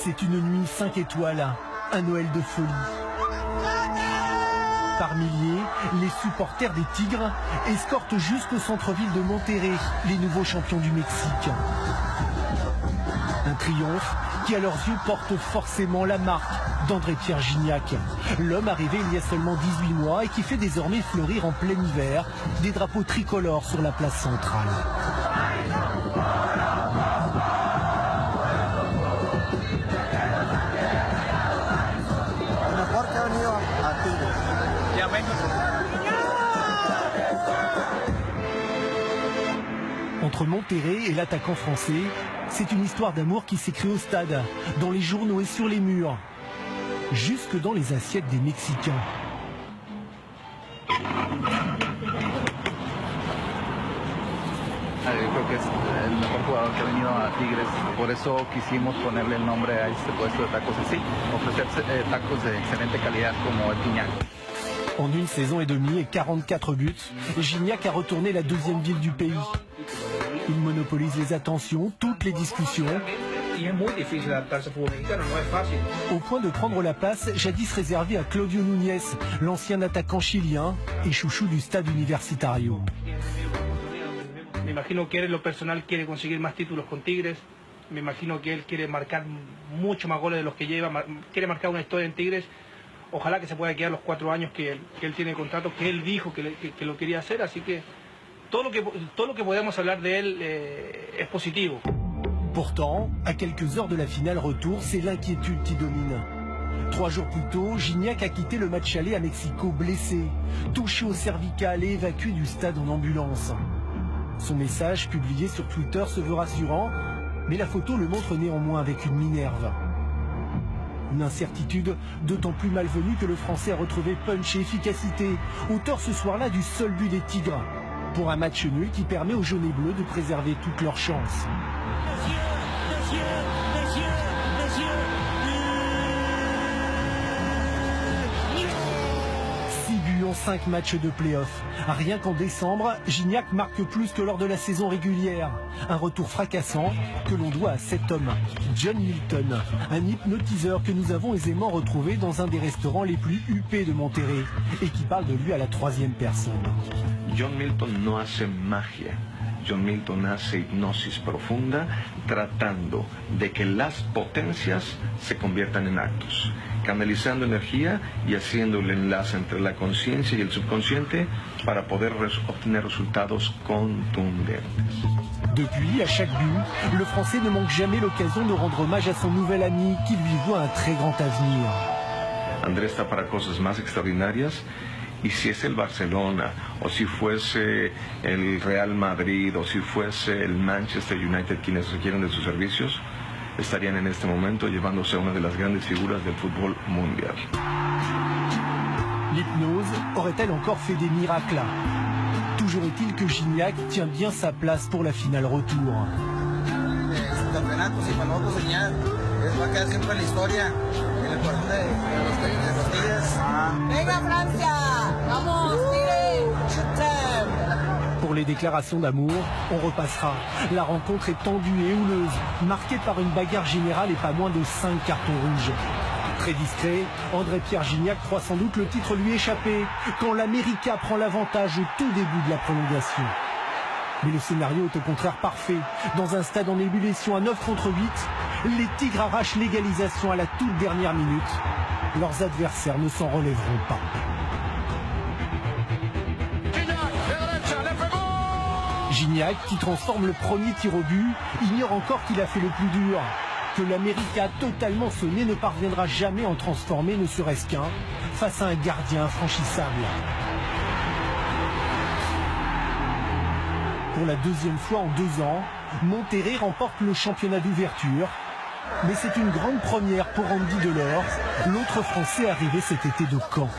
C'est une nuit 5 étoiles, un Noël de folie. Par milliers, les supporters des Tigres escortent jusqu'au centre-ville de Monterrey les nouveaux champions du Mexique. Un triomphe qui à leurs yeux porte forcément la marque d'André-Pierre Gignac. L'homme arrivé il y a seulement 18 mois et qui fait désormais fleurir en plein hiver des drapeaux tricolores sur la place centrale. Entre Monterrey et l'attaquant français, c'est une histoire d'amour qui s'écrit au stade, dans les journaux et sur les murs, jusque dans les assiettes des Mexicains. Yo creo que es el mejor jugador que ha venido a Tigres, por eso quisimos ponerle el nombre a este puesto de tacos así, ofrecer tacos de excelente calidad como el Gignac. En une saison et demie et 44 buts, Gignac a retourné la deuxième ville du pays. Il monopolise les attentions, toutes les discussions, au point de prendre la place jadis réservée à Claudio Núñez, l'ancien attaquant chilien et chouchou du stade Universitario. Me imagino que él en lo personal quiere conseguir más títulos con Tigres. Me imagino que él quiere marcar mucho más goles de los que lleva. Quiere marcar una historia en Tigres. Ojalá que se pueda quedar los 4 años que él tiene de contrato, que él dijo que lo quería hacer. Así que todo lo que podemos hablar de él es positivo. Pourtant, à quelques heures de la finale retour, c'est l'inquiétude qui domine. 3 jours plus tôt, Gignac a quitté le match aller à Mexico blessé, touché au cervical et évacué du stade en ambulance. Son message, publié sur Twitter, se veut rassurant, mais la photo le montre néanmoins avec une minerve. Une incertitude d'autant plus malvenue que le Français a retrouvé punch et efficacité, auteur ce soir-là du seul but des Tigres, pour un match nul qui permet aux jaunes et bleus de préserver toutes leurs chances. 5 matchs de play-off. Rien qu'en décembre, Gignac marque plus que lors de la saison régulière. Un retour fracassant que l'on doit à cet homme, John Milton, un hypnotiseur que nous avons aisément retrouvé dans un des restaurants les plus huppés de Monterrey et qui parle de lui à la 3e personne. John Milton no hace magia. John Milton hace hipnosis profunda tratando de que las potencias se conviertan en actos, canalizando energía y haciendo el enlace entre la conciencia y el subconsciente para poder obtener resultados contundentes. Depuis, à chaque but, le Français ne manque jamais l'occasion de rendre hommage à son nouvel ami qui lui voit un très grand avenir. Andrés está para cosas más extraordinarias. Y si es el Barcelona, o si fuese el Real Madrid, o si fuese el Manchester United quienes requieren de sus servicios, estarían en este momento llevándose a una de las grandes figuras del fútbol mundial. L'hypnose aurait-elle encore fait des miracles? Toujours est-il que Gignac tient bien sa place pour la finale retour. Venga Francia, vamos, Pour les déclarations d'amour, on repassera. La rencontre est tendue et houleuse, marquée par une bagarre générale et pas moins de 5 cartons rouges. Très discret, André-Pierre Gignac croit sans doute le titre lui échapper quand l'América prend l'avantage au tout début de la prolongation. Mais le scénario est au contraire parfait. Dans un stade en ébullition à 9 contre 8, les Tigres arrachent l'égalisation à la toute dernière minute. Leurs adversaires ne s'en relèveront pas. Gignac, qui transforme le premier tir au but, ignore encore qu'il a fait le plus dur. Que l'América totalement sonné ne parviendra jamais à en transformer ne serait-ce qu'un face à un gardien infranchissable. Pour la 2e fois en 2 ans, Monterrey remporte le championnat d'ouverture. Mais c'est une grande première pour Andy Delors, l'autre Français arrivé cet été de Caen. Jouer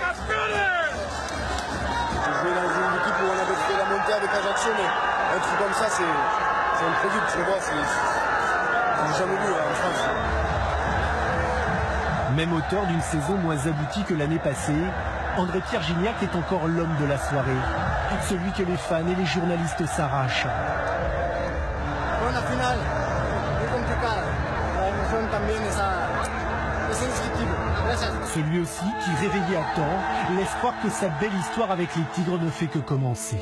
dans une équipe où on avait fait la montée avec Ajaccio, mais un truc comme ça, c'est imprévisible, tu le vois, j'ai jamais vu en France. Même auteur d'une saison moins aboutie que l'année passée, André-Pierre Gignac est encore l'homme de la soirée, celui que les fans et les journalistes s'arrachent. Bueno, la finale, muy complicada. La emoción también esa indescriptible. Gracias. Celui aussi qui, réveillé à temps, laisse croire que sa belle histoire avec les Tigres ne fait que commencer.